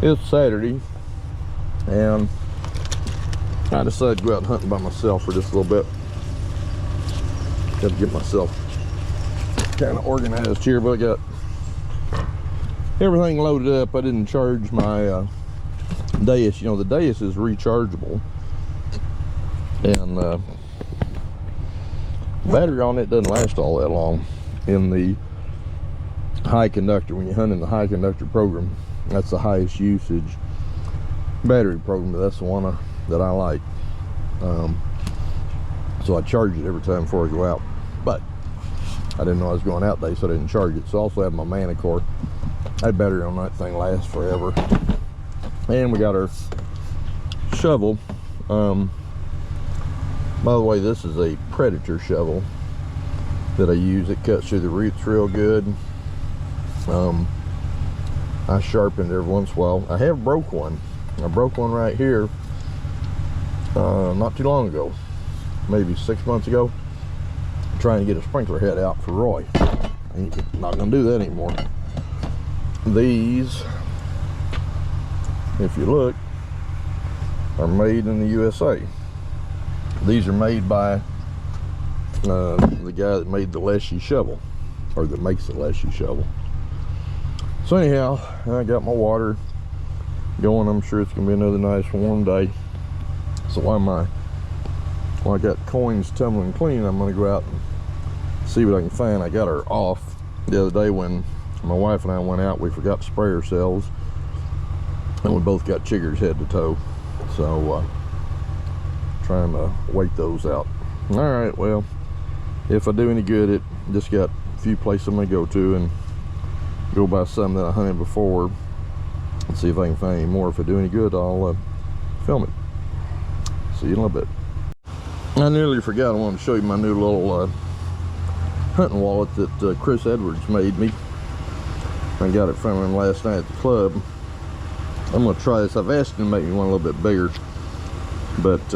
It's Saturday, and I decided to go out hunting by myself for just a little bit. Got to get myself kind of organized here, but I got everything loaded up. I didn't charge my Deus. You know, the Deus is rechargeable, and battery on it doesn't last all that long in the high conductor. When you hunt in the high conductor program, that's the highest usage battery program, but that's the one that I like. So I charge it every time before I go out, but I didn't know I was going out today, so I didn't charge it. So I also have my Manticore. That battery on that thing lasts forever. And we got our shovel. By the way, this is a Predator shovel that I use. It cuts through the roots real good. I sharpen it every once in a while. I have broke one. I broke one right here not too long ago, maybe 6 months ago, trying to get a sprinkler head out for Roy. Ain't not gonna do that anymore. These, if you look, are made in the USA. These are made by the guy that made the Leshy shovel, or that makes the Leshy shovel. So anyhow, I got my water going. I'm sure it's gonna be another nice warm day. So while I got coins tumbling clean, I'm gonna go out and see what I can find. I got her off the other day when my wife and I went out. We forgot to spray ourselves, and we both got chiggers head to toe. So trying to wait those out. All right, well, if I do any good, it just got a few places I'm gonna go to and go by some that I hunted before and see if I can find any more. If I do any good, I'll film it. See you in a little bit. I nearly forgot, I wanted to show you my new little hunting wallet that Chris Edwards made me. I got it from him last night at the club. I'm gonna try this. I've asked him to make me one a little bit bigger, but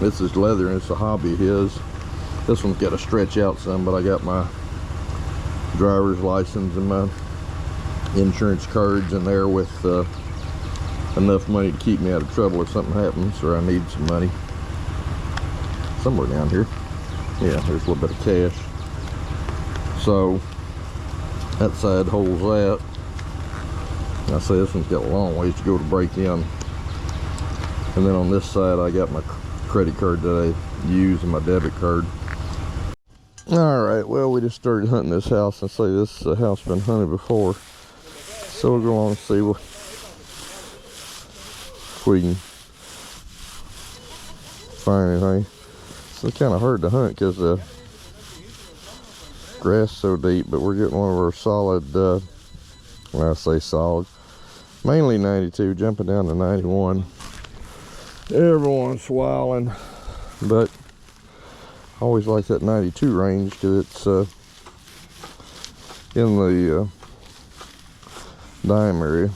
this is leather and it's a hobby of his. This one's got to stretch out some, but I got my driver's license and my insurance cards in there with enough money to keep me out of trouble if something happens or I need some money. Somewhere down here, yeah, there's a little bit of cash. So that side holds that. I say this one's got a long ways to go to break in, and then on this side I got my credit card that I use and my debit card. All right, well, we just started hunting this house. I say this house has been hunted before, so we'll go along and see if we can find anything. It's kind of hard to hunt because the grass is so deep, but we're getting one of our solid, when I say solid, mainly 92, jumping down to 91 every once in a while, but I always like that 92 range because it's in the dime area.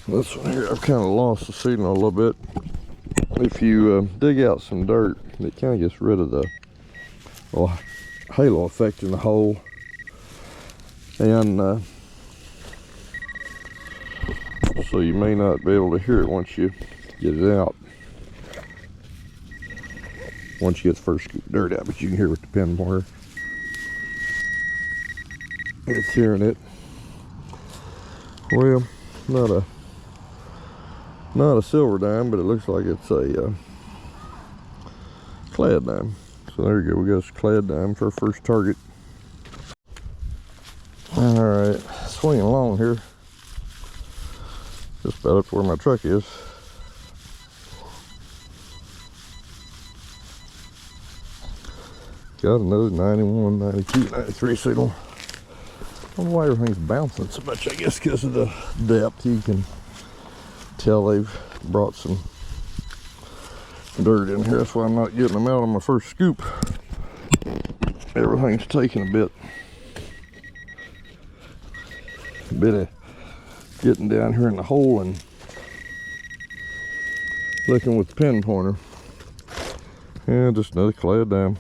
This one here, I've kind of lost the signal a little bit. If you dig out some dirt, it kind of gets rid of the halo effect in the hole, and so you may not be able to hear it once you get it out. Once you get the first scoop of dirt out, but you can hear with the pin pointer. It's hearing it. Well, not a silver dime, but it looks like it's a clad dime. So there you go, we got a clad dime for our first target. All right, swinging along here, just about up to where my truck is. Got another 91, 92, 93 signal. I don't know why everything's bouncing so much. I guess because of the depth. You can tell they've brought some dirt in here. That's why I'm not getting them out on my first scoop. Everything's taking a bit of getting down here in the hole and looking with the pin pointer. Yeah, just another clad dime.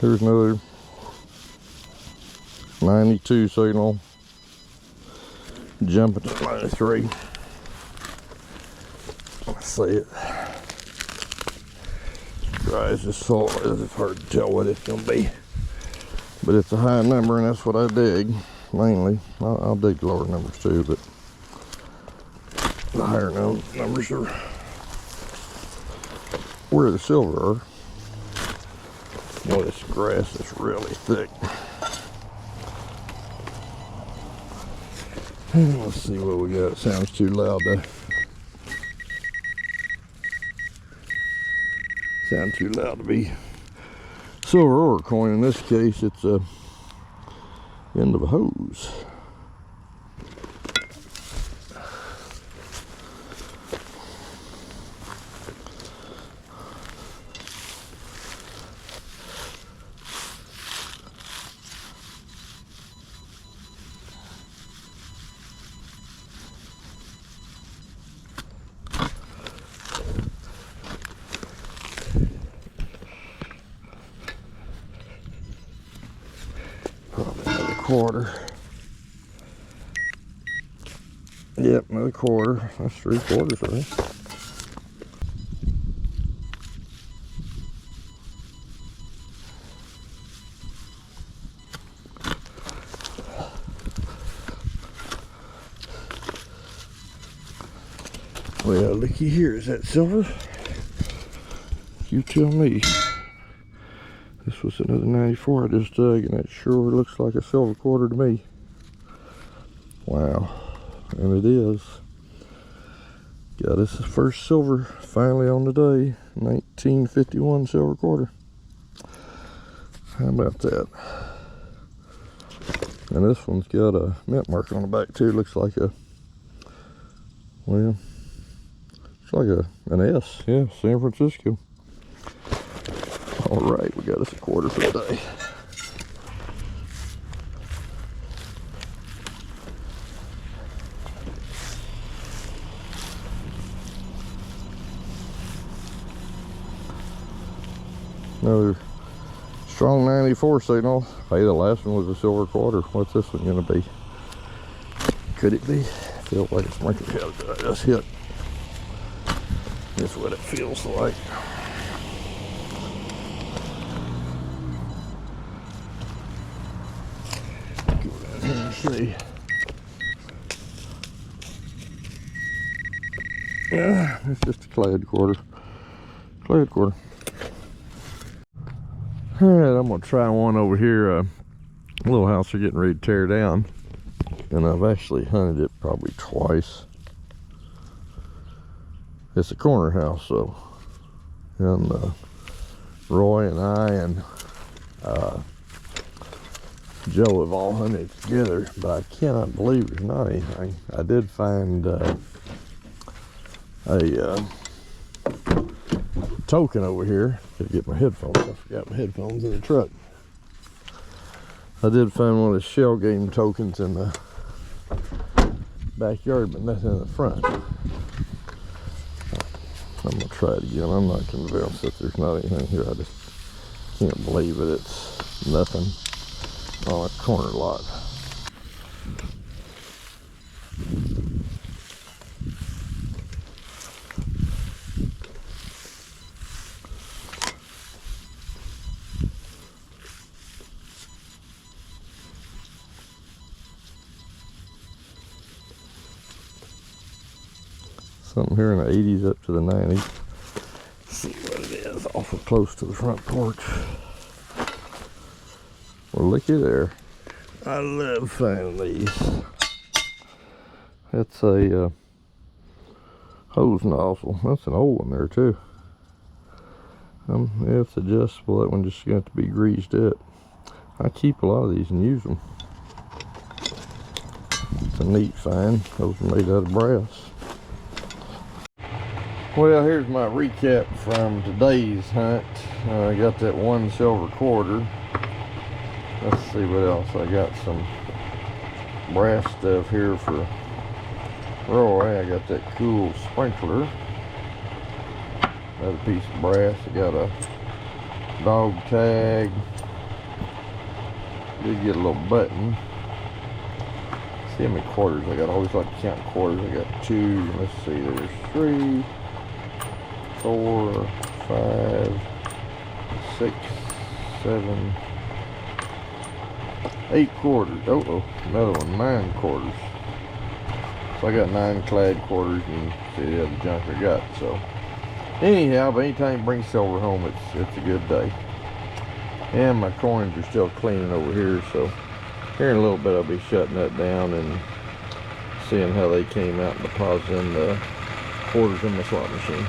Here's another 92 signal. Jumping to -3. Let's see it. Dry as this soil is, it's hard to tell what it's going to be. But it's a high number, and that's what I dig, mainly. I'll dig lower numbers too, but the higher numbers are where the silver are. Boy, this grass is really thick. Let's see what we got. It sounds too loud to be silver ore coin. In this case, it's a end of a hose. Probably another quarter. Yep, another quarter. That's 3/4, right? Well, looky here, is that silver? You tell me. This was another 94 I just dug, and it sure looks like a silver quarter to me. Wow, and it is. Got us the first silver finally on the day. 1951 silver quarter. How about that? And this one's got a mint mark on the back too. Looks like a, well, it's like an S. Yeah, San Francisco. All right, we got us a quarter for the day. Another strong 94 signal. Hey, the last one was a silver quarter. What's this one gonna be? Could it be? I feel like it's making a hell that I just hit. That's what it feels like. Go down here and see. Yeah, it's just a clad quarter. Clad quarter. Alright, I'm going to try one over here. A little house they're getting ready to tear down. And I've actually hunted it probably twice. It's a corner house, so. And Roy and I and Joe have all hunted together. But I cannot believe there's not anything. I did find a token over here. Gotta get my headphones. I forgot my headphones in the truck. I did find one of the shell game tokens in the backyard, but nothing in the front. I'm gonna try it again. I'm not convinced that there's not anything here. I just can't believe it. It's nothing on a corner lot. Something here in the 80s up to the 90s. Let's see what it is. Awful close to the front porch. Well, looky there. I love finding these. That's a hose nozzle. That's an old one there too. It's adjustable. That one just got to be greased up. I keep a lot of these and use them. It's a neat find. Those are made out of brass. Well, here's my recap from today's hunt. I got that one silver quarter. Let's see what else. I got some brass stuff here for Roy. I got that cool sprinkler. Another piece of brass. I got a dog tag. Did get a little button. See how many quarters I got. I always like to count quarters. I got 2. Let's see. There's 3, 4, 5, 6, 7, 8 quarters. Oh, another one. 9 quarters. So I got 9 clad quarters, and see the other junk I got. So anyhow, but anytime you bring silver home, it's a good day. And my coins are still cleaning over here, so here in a little bit I'll be shutting that down and seeing how they came out and depositing the quarters in my slot machine.